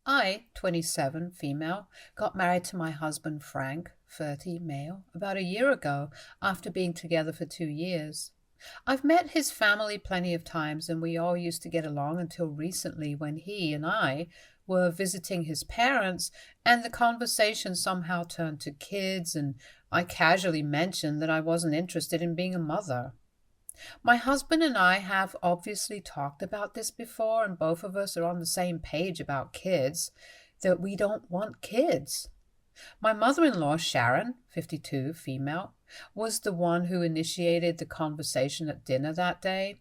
I, 27, female, got married to my husband Frank, 30, male, about a year ago after being together for 2 years. I've met his family plenty of times and we all used to get along until recently when he and I were visiting his parents and the conversation somehow turned to kids and I casually mentioned that I wasn't interested in being a mother. My husband and I have obviously talked about this before, and both of us are on the same page about kids, that we don't want kids. My mother in law, Sharon, 52, female, was the one who initiated the conversation at dinner that day.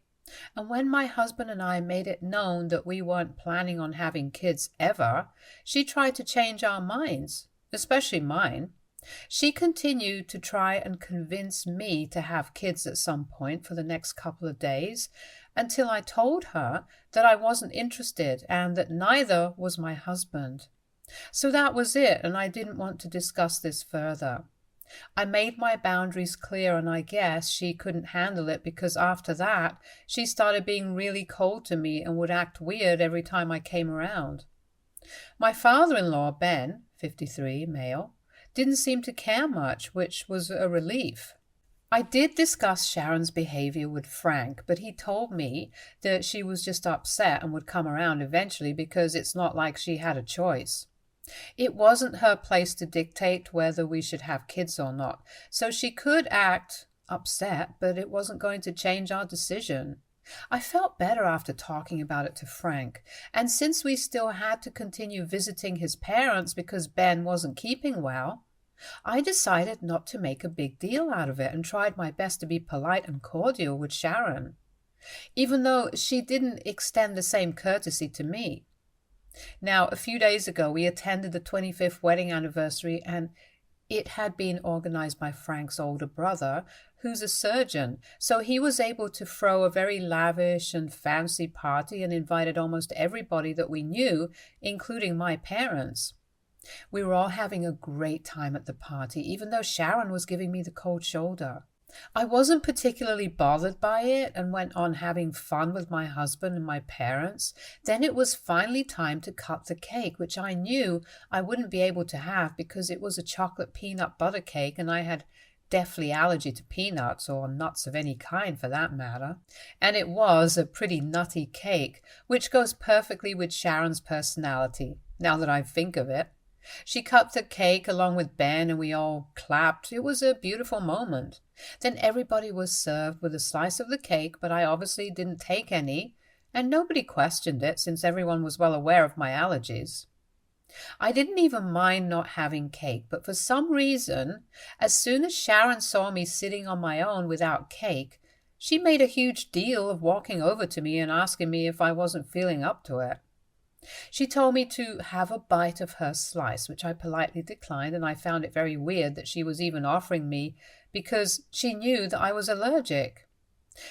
And when my husband and I made it known that we weren't planning on having kids ever, she tried to change our minds, especially mine. She continued to try and convince me to have kids at some point for the next couple of days until I told her that I wasn't interested and that neither was my husband. So that was it, and I didn't want to discuss this further. I made my boundaries clear, and I guess she couldn't handle it because after that, she started being really cold to me and would act weird every time I came around. My father-in-law, Ben, 53, male, didn't seem to care much, which was a relief. I did discuss Sharon's behavior with Frank, but he told me that she was just upset and would come around eventually because it's not like she had a choice. It wasn't her place to dictate whether we should have kids or not, so she could act upset, but it wasn't going to change our decision. I felt better after talking about it to Frank, and since we still had to continue visiting his parents because Ben wasn't keeping well, I decided not to make a big deal out of it and tried my best to be polite and cordial with Sharon, even though she didn't extend the same courtesy to me. Now, a few days ago, we attended the 25th wedding anniversary, and it had been organized by Frank's older brother, who's a surgeon, so he was able to throw a very lavish and fancy party and invited almost everybody that we knew, including my parents. We were all having a great time at the party, even though Sharon was giving me the cold shoulder. I wasn't particularly bothered by it and went on having fun with my husband and my parents. Then it was finally time to cut the cake, which I knew I wouldn't be able to have because it was a chocolate peanut butter cake and I had deathly allergy to peanuts or nuts of any kind for that matter. And it was a pretty nutty cake, which goes perfectly with Sharon's personality, now that I think of it. She cut the cake along with Ben and we all clapped. It was a beautiful moment. Then everybody was served with a slice of the cake, but I obviously didn't take any, and nobody questioned it since everyone was well aware of my allergies. I didn't even mind not having cake, but for some reason, as soon as Sharon saw me sitting on my own without cake, she made a huge deal of walking over to me and asking me if I wasn't feeling up to it. She told me to have a bite of her slice, which I politely declined, and I found it very weird that she was even offering me because she knew that I was allergic.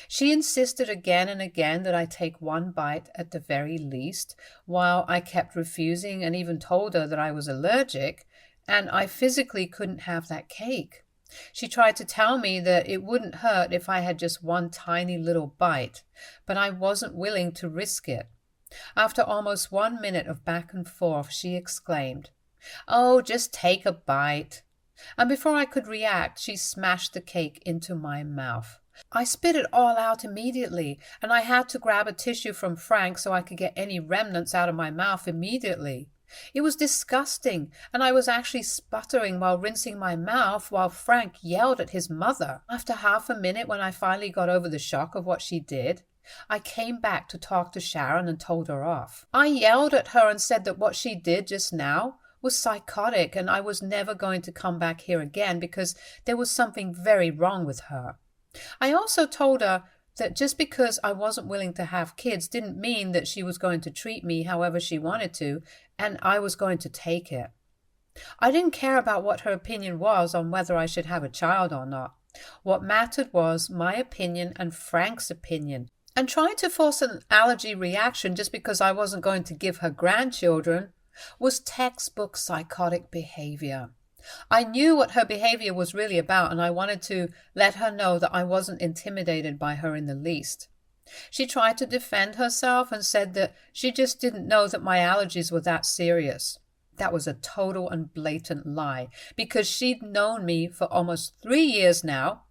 She insisted again and again that I take one bite at the very least, while I kept refusing and even told her that I was allergic and I physically couldn't have that cake. She tried to tell me that it wouldn't hurt if I had just one tiny little bite, but I wasn't willing to risk it. After almost 1 minute of back and forth, she exclaimed, "Oh, just take a bite." And before I could react, she smashed the cake into my mouth. I spit it all out immediately, and I had to grab a tissue from Frank so I could get any remnants out of my mouth immediately. It was disgusting, and I was actually sputtering while rinsing my mouth while Frank yelled at his mother. After half a minute, when I finally got over the shock of what she did, I came back to talk to Sharon and told her off. I yelled at her and said that what she did just now was psychotic and I was never going to come back here again because there was something very wrong with her. I also told her that just because I wasn't willing to have kids didn't mean that she was going to treat me however she wanted to, and I was going to take it. I didn't care about what her opinion was on whether I should have a child or not. What mattered was my opinion and Frank's opinion. And trying to force an allergy reaction just because I wasn't going to give her grandchildren was textbook psychotic behavior. I knew what her behavior was really about, and I wanted to let her know that I wasn't intimidated by her in the least. She tried to defend herself and said that she just didn't know that my allergies were that serious. That was a total and blatant lie, because she'd known me for almost 3 years now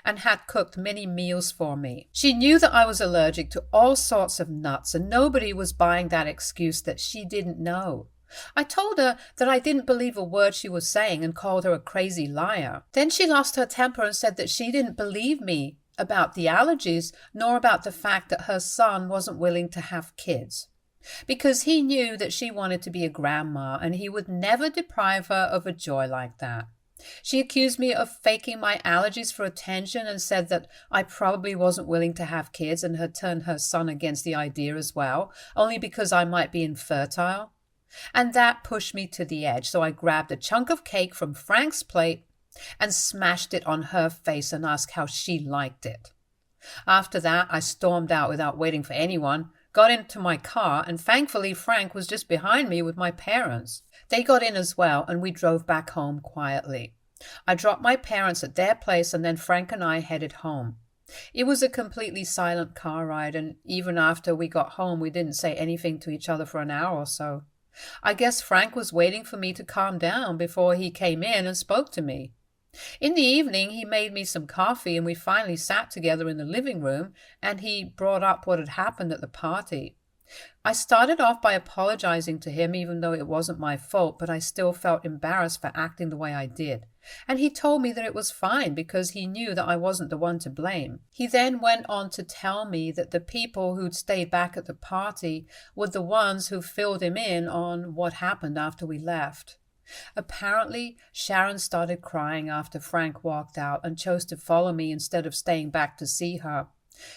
and had cooked many meals for me. She knew that I was allergic to all sorts of nuts, and nobody was buying that excuse that she didn't know. I told her that I didn't believe a word she was saying and called her a crazy liar. Then she lost her temper and said that she didn't believe me about the allergies, nor about the fact that her son wasn't willing to have kids, because he knew that she wanted to be a grandma and he would never deprive her of a joy like that. She accused me of faking my allergies for attention and said that I probably wasn't willing to have kids and had turned her son against the idea as well, only because I might be infertile. And that pushed me to the edge, so I grabbed a chunk of cake from Frank's plate and smashed it on her face and asked how she liked it. After that, I stormed out without waiting for anyone, got into my car, and thankfully Frank was just behind me with my parents. They got in as well, and we drove back home quietly. I dropped my parents at their place, and then Frank and I headed home. It was a completely silent car ride, and even after we got home, we didn't say anything to each other for an hour or so. I guess Frank was waiting for me to calm down before he came in and spoke to me. In the evening, he made me some coffee, and we finally sat together in the living room, and he brought up what had happened at the party. I started off by apologizing to him, even though it wasn't my fault, but I still felt embarrassed for acting the way I did. And he told me that it was fine because he knew that I wasn't the one to blame. He then went on to tell me that the people who'd stayed back at the party were the ones who filled him in on what happened after we left. Apparently, Sharon started crying after Frank walked out and chose to follow me instead of staying back to see her.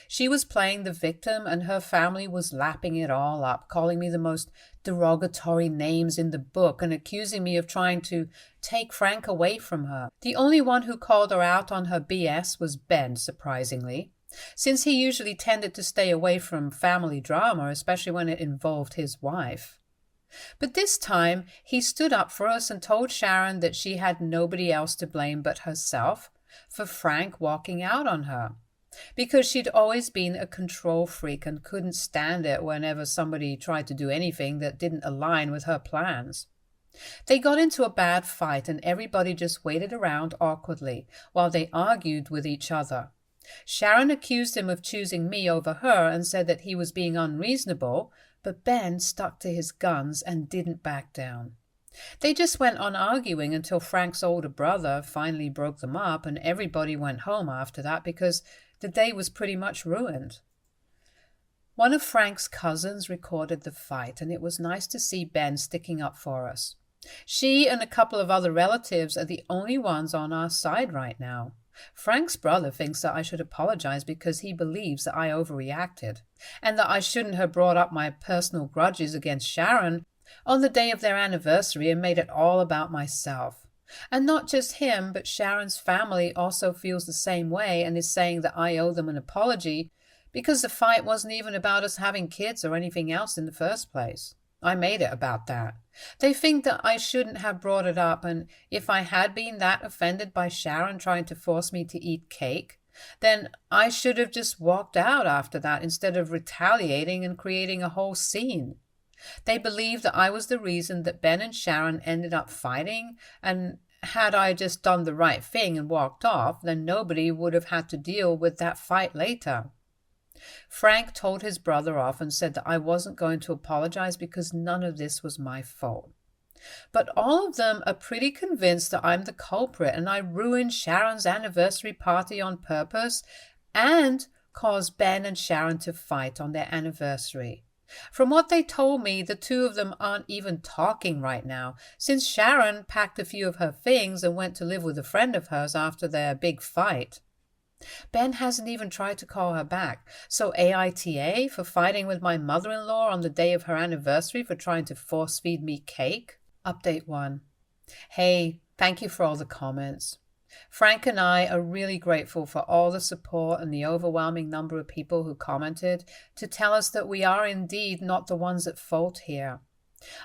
She was playing the victim, and her family was lapping it all up, calling me the most derogatory names in the book and accusing me of trying to take Frank away from her. The only one who called her out on her BS was Ben, surprisingly, since he usually tended to stay away from family drama, especially when it involved his wife. But this time, he stood up for us and told Sharon that she had nobody else to blame but herself for Frank walking out on her, because she'd always been a control freak and couldn't stand it whenever somebody tried to do anything that didn't align with her plans. They got into a bad fight, and everybody just waited around awkwardly while they argued with each other. Sharon accused him of choosing me over her and said that he was being unreasonable, but Ben stuck to his guns and didn't back down. They just went on arguing until Frank's older brother finally broke them up, and everybody went home after that because the day was pretty much ruined. One of Frank's cousins recorded the fight, and it was nice to see Ben sticking up for us. She and a couple of other relatives are the only ones on our side right now. Frank's brother thinks that I should apologize because he believes that I overreacted, and that I shouldn't have brought up my personal grudges against Sharon on the day of their anniversary and made it all about myself. And not just him, but Sharon's family also feels the same way and is saying that I owe them an apology because the fight wasn't even about us having kids or anything else in the first place. I made it about that. They think that I shouldn't have brought it up, and if I had been that offended by Sharon trying to force me to eat cake, then I should have just walked out after that instead of retaliating and creating a whole scene. They believe that I was the reason that Ben and Sharon ended up fighting, and had I just done the right thing and walked off, then nobody would have had to deal with that fight later. Frank told his brother off and said that I wasn't going to apologize because none of this was my fault. But all of them are pretty convinced that I'm the culprit and I ruined Sharon's anniversary party on purpose and caused Ben and Sharon to fight on their anniversary. From what they told me, the two of them aren't even talking right now, since Sharon packed a few of her things and went to live with a friend of hers after their big fight. Ben hasn't even tried to call her back, so AITA for fighting with my mother-in-law on the day of her anniversary for trying to force-feed me cake? Update 1. Hey, thank you for all the comments. Frank and I are really grateful for all the support and the overwhelming number of people who commented to tell us that we are indeed not the ones at fault here.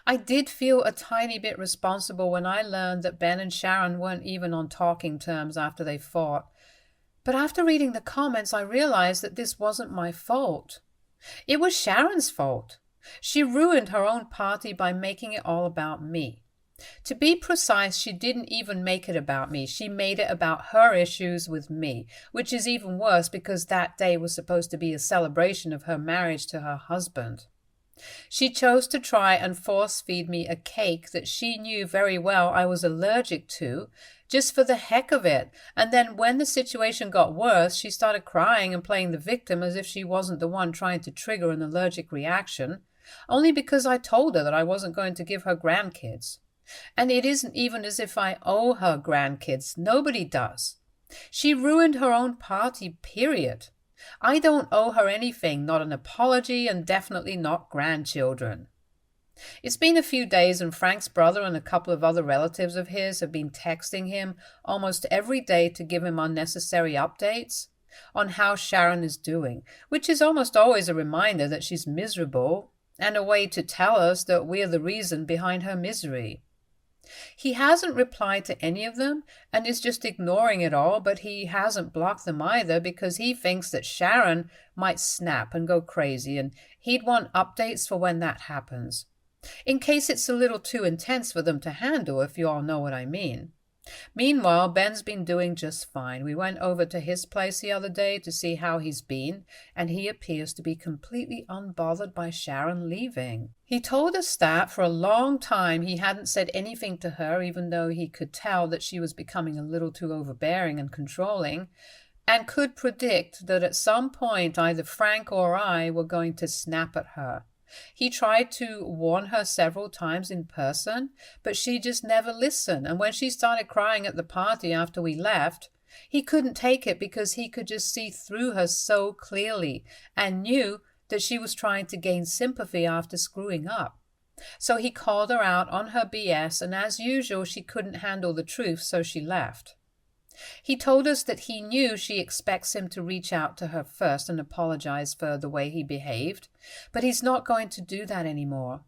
I did feel a tiny bit responsible when I learned that Ben and Sharon weren't even on talking terms after they fought, But after reading the comments, I realized that this wasn't my fault. It was Sharon's fault. She ruined her own party by making it all about me. To be precise, she didn't even make it about me. She made it about her issues with me, which is even worse because that day was supposed to be a celebration of her marriage to her husband. She chose to try and force-feed me a cake that she knew very well I was allergic to, just for the heck of it. And then when the situation got worse, she started crying and playing the victim as if she wasn't the one trying to trigger an allergic reaction, only because I told her that I wasn't going to give her grandkids. And it isn't even as if I owe her grandkids. Nobody does. She ruined her own party, period. I don't owe her anything, not an apology, and definitely not grandchildren. It's been a few days, and Frank's brother and a couple of other relatives of his have been texting him almost every day to give him unnecessary updates on how Sharon is doing, which is almost always a reminder that she's miserable and a way to tell us that we're the reason behind her misery. He hasn't replied to any of them and is just ignoring it all, but he hasn't blocked them either because he thinks that Sharon might snap and go crazy, and he'd want updates for when that happens, in case it's a little too intense for them to handle, if you all know what I mean. Meanwhile, Ben's been doing just fine. We went over to his place the other day to see how he's been, and he appears to be completely unbothered by Sharon leaving. He told us that for a long time he hadn't said anything to her, even though he could tell that she was becoming a little too overbearing and controlling, and could predict that at some point either Frank or I were going to snap at her. He tried to warn her several times in person, but she just never listened. And when she started crying at the party after we left, he couldn't take it because he could just see through her so clearly and knew that she was trying to gain sympathy after screwing up. So he called her out on her BS, and as usual, she couldn't handle the truth, so she left. He told us that he knew she expects him to reach out to her first and apologize for the way he behaved, but he's not going to do that anymore,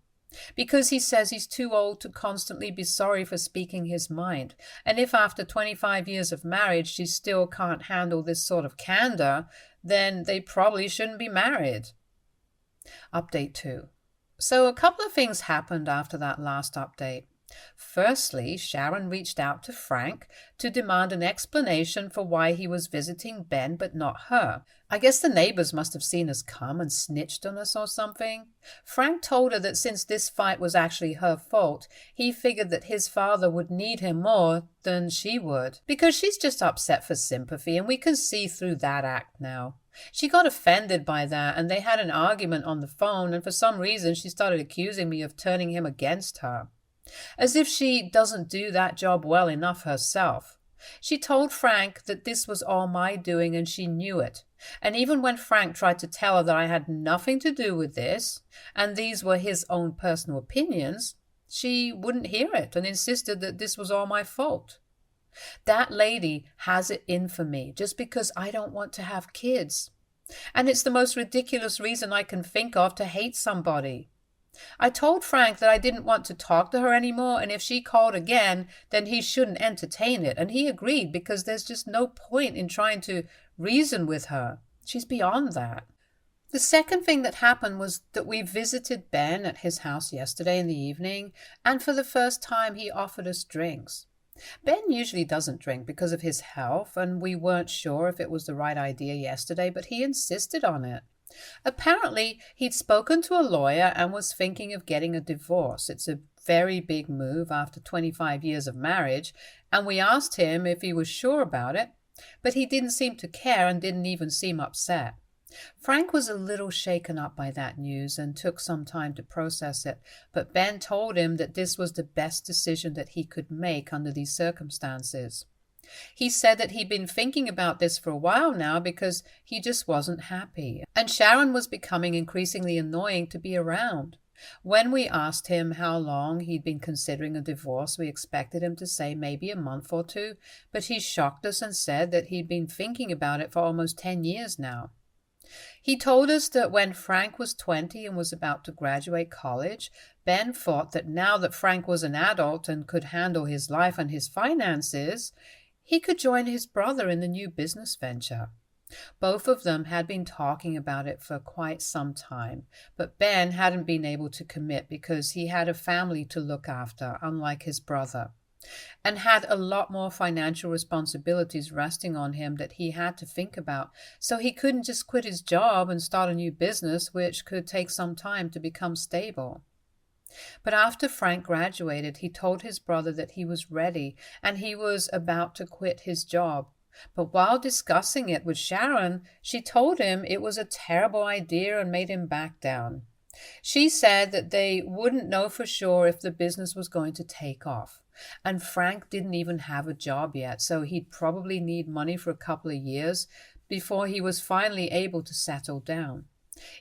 because he says he's too old to constantly be sorry for speaking his mind, and if after 25 years of marriage she still can't handle this sort of candor, then they probably shouldn't be married. Update 2. So a couple of things happened after that last update. Firstly, Sharon reached out to Frank to demand an explanation for why he was visiting Ben but not her. I guess the neighbors must have seen us come and snitched on us or something. Frank told her that since this fight was actually her fault, he figured that his father would need him more than she would, because she's just upset for sympathy, and we can see through that act now. She got offended by that, and they had an argument on the phone, and for some reason she started accusing me of turning him against her, as if she doesn't do that job well enough herself. She told Frank that this was all my doing and she knew it. And even when Frank tried to tell her that I had nothing to do with this, and these were his own personal opinions, she wouldn't hear it and insisted that this was all my fault. That lady has it in for me just because I don't want to have kids. And it's the most ridiculous reason I can think of to hate somebody. I told Frank that I didn't want to talk to her anymore, and if she called again, then he shouldn't entertain it, and he agreed because there's just no point in trying to reason with her. She's beyond that. The second thing that happened was that we visited Ben at his house yesterday in the evening, and for the first time he offered us drinks. Ben usually doesn't drink because of his health, and we weren't sure if it was the right idea yesterday, but he insisted on it. Apparently, he'd spoken to a lawyer and was thinking of getting a divorce. It's a very big move after 25 years of marriage, and we asked him if he was sure about it, but he didn't seem to care and didn't even seem upset. Frank was a little shaken up by that news and took some time to process it, but Ben told him that this was the best decision that he could make under these circumstances. He said that he'd been thinking about this for a while now because he just wasn't happy, and Sharon was becoming increasingly annoying to be around. When we asked him how long he'd been considering a divorce, we expected him to say maybe a month or two, but he shocked us and said that he'd been thinking about it for almost 10 years now. He told us that when Frank was 20 and was about to graduate college, Ben thought that now that Frank was an adult and could handle his life and his finances, he could join his brother in the new business venture. Both of them had been talking about it for quite some time, but Ben hadn't been able to commit because he had a family to look after, unlike his brother, and had a lot more financial responsibilities resting on him that he had to think about, so he couldn't just quit his job and start a new business, which could take some time to become stable. But after Frank graduated, he told his brother that he was ready and he was about to quit his job. But while discussing it with Sharon, she told him it was a terrible idea and made him back down. She said that they wouldn't know for sure if the business was going to take off. And Frank didn't even have a job yet, so he'd probably need money for a couple of years before he was finally able to settle down.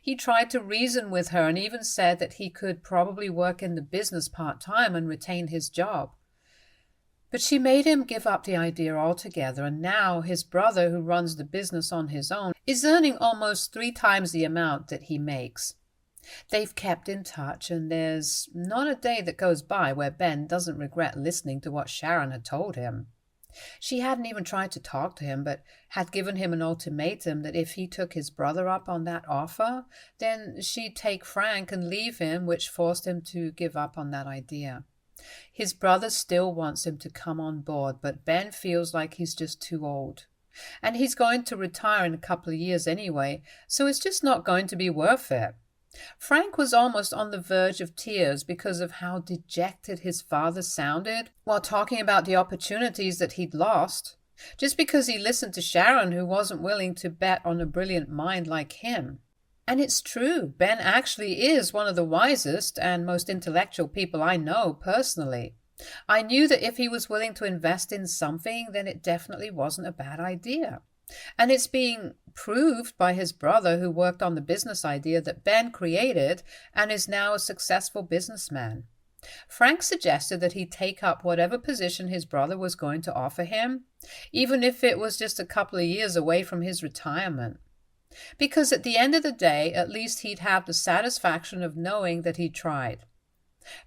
He tried to reason with her and even said that he could probably work in the business part-time and retain his job. But she made him give up the idea altogether, and now his brother, who runs the business on his own, is earning almost 3 times the amount that he makes. They've kept in touch, and there's not a day that goes by where Ben doesn't regret listening to what Sharon had told him. She hadn't even tried to talk to him, but had given him an ultimatum that if he took his brother up on that offer, then she'd take Frank and leave him, which forced him to give up on that idea. His brother still wants him to come on board, but Ben feels like he's just too old. And he's going to retire in a couple of years anyway, so it's just not going to be worth it. Frank was almost on the verge of tears because of how dejected his father sounded while talking about the opportunities that he'd lost, just because he listened to Sharon, who wasn't willing to bet on a brilliant mind like him. And it's true, Ben actually is one of the wisest and most intellectual people I know personally. I knew that if he was willing to invest in something, then it definitely wasn't a bad idea. And it's being proved by his brother, who worked on the business idea that Ben created and is now a successful businessman. Frank suggested that he take up whatever position his brother was going to offer him, even if it was just a couple of years away from his retirement. Because at the end of the day, at least he'd have the satisfaction of knowing that he tried.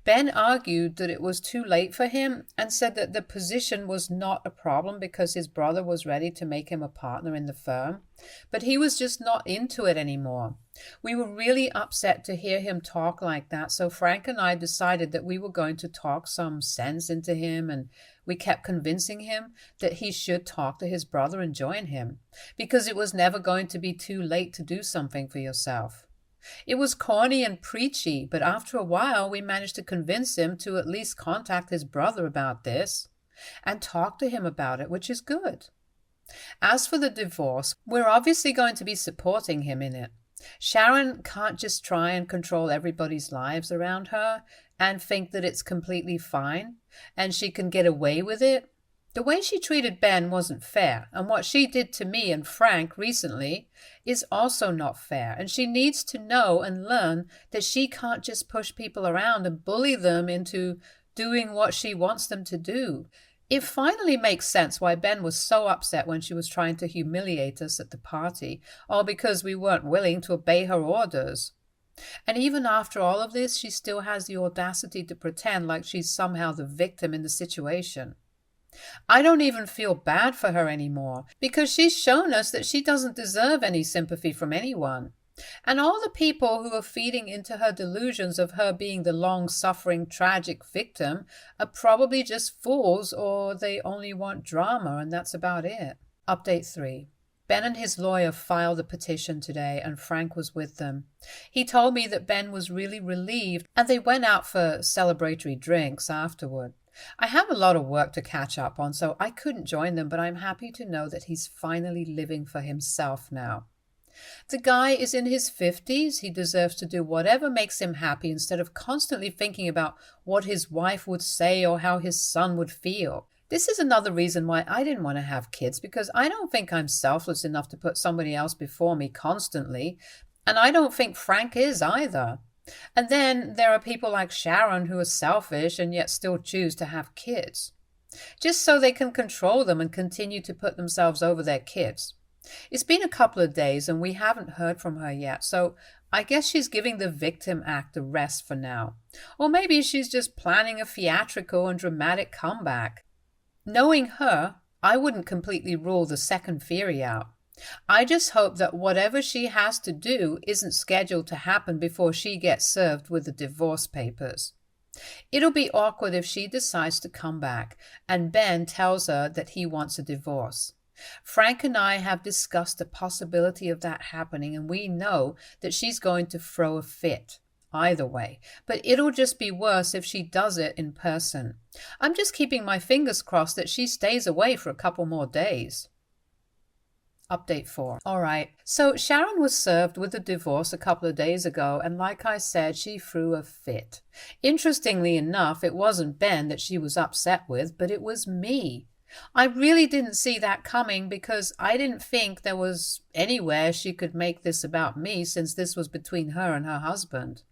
Ben argued that it was too late for him and said that the position was not a problem because his brother was ready to make him a partner in the firm, but he was just not into it anymore. We were really upset to hear him talk like that, so Frank and I decided that we were going to talk some sense into him, and we kept convincing him that he should talk to his brother and join him, because it was never going to be too late to do something for yourself. It was corny and preachy, but after a while we managed to convince him to at least contact his brother about this and talk to him about it, which is good. As for the divorce, we're obviously going to be supporting him in it. Sharon can't just try and control everybody's lives around her and think that it's completely fine and she can get away with it. The way she treated Ben wasn't fair, and what she did to me and Frank recently is also not fair, and she needs to know and learn that she can't just push people around and bully them into doing what she wants them to do. It finally makes sense why Ben was so upset when she was trying to humiliate us at the party, all because we weren't willing to obey her orders. And even after all of this, she still has the audacity to pretend like she's somehow the victim in the situation. I don't even feel bad for her anymore, because she's shown us that she doesn't deserve any sympathy from anyone. And all the people who are feeding into her delusions of her being the long-suffering, tragic victim are probably just fools, or they only want drama, and that's about it. Update 3. Ben and his lawyer filed a petition today, and Frank was with them. He told me that Ben was really relieved, and they went out for celebratory drinks afterward. I have a lot of work to catch up on, so I couldn't join them, but I'm happy to know that he's finally living for himself now. The guy is in his 50s. He deserves to do whatever makes him happy instead of constantly thinking about what his wife would say or how his son would feel. This is another reason why I didn't want to have kids, because I don't think I'm selfless enough to put somebody else before me constantly, and I don't think Frank is either. And then there are people like Sharon who are selfish and yet still choose to have kids, just so they can control them and continue to put themselves over their kids. It's been a couple of days and we haven't heard from her yet, so I guess she's giving the victim act a rest for now. Or maybe she's just planning a theatrical and dramatic comeback. Knowing her, I wouldn't completely rule the second theory out. I just hope that whatever she has to do isn't scheduled to happen before she gets served with the divorce papers. It'll be awkward if she decides to come back and Ben tells her that he wants a divorce. Frank and I have discussed the possibility of that happening, and we know that she's going to throw a fit. Either way, but it'll just be worse if she does it in person. I'm just keeping my fingers crossed that she stays away for a couple more days. Update 4. Alright, so Sharon was served with a divorce a couple of days ago, and like I said, she threw a fit. Interestingly enough, it wasn't Ben that she was upset with, but it was me. I really didn't see that coming because I didn't think there was anywhere she could make this about me, since this was between her and her husband.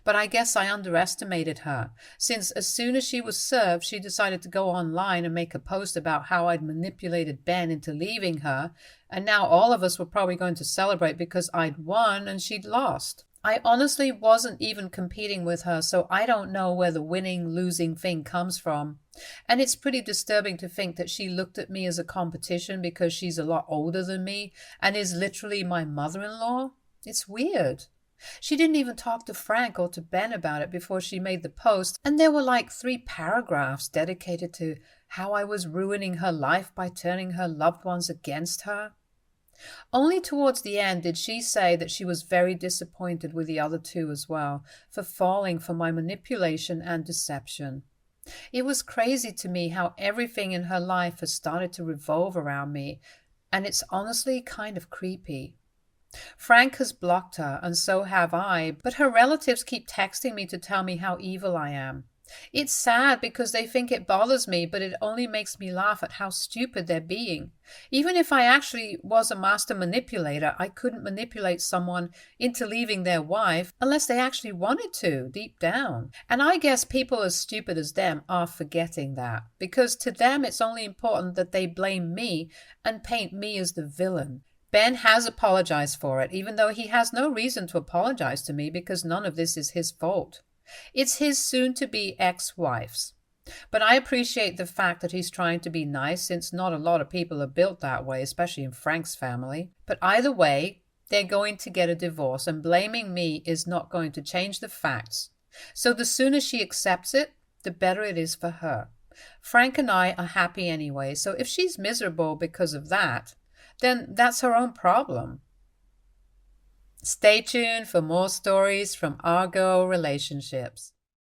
But I guess I underestimated her, since as soon as she was served, she decided to go online and make a post about how I'd manipulated Ben into leaving her, and now all of us were probably going to celebrate because I'd won and she'd lost. I honestly wasn't even competing with her, so I don't know where the winning-losing thing comes from. And it's pretty disturbing to think that she looked at me as a competition because she's a lot older than me and is literally my mother-in-law. It's weird. She didn't even talk to Frank or to Ben about it before she made the post, and there were like 3 paragraphs dedicated to how I was ruining her life by turning her loved ones against her. Only towards the end did she say that she was very disappointed with the other 2 as well, for falling for my manipulation and deception. It was crazy to me how everything in her life has started to revolve around me, and it's honestly kind of creepy. Frank has blocked her, and so have I, but her relatives keep texting me to tell me how evil I am. It's sad because they think it bothers me, but it only makes me laugh at how stupid they're being. Even if I actually was a master manipulator, I couldn't manipulate someone into leaving their wife unless they actually wanted to, deep down. And I guess people as stupid as them are forgetting that, because to them it's only important that they blame me and paint me as the villain. Ben has apologized for it, even though he has no reason to apologize to me because none of this is his fault. It's his soon-to-be ex-wife's. But I appreciate the fact that he's trying to be nice, since not a lot of people are built that way, especially in Frank's family. But either way, they're going to get a divorce, and blaming me is not going to change the facts. So the sooner she accepts it, the better it is for her. Frank and I are happy anyway, so if she's miserable because of that, then that's her own problem. Stay tuned for more stories from our girl relationships.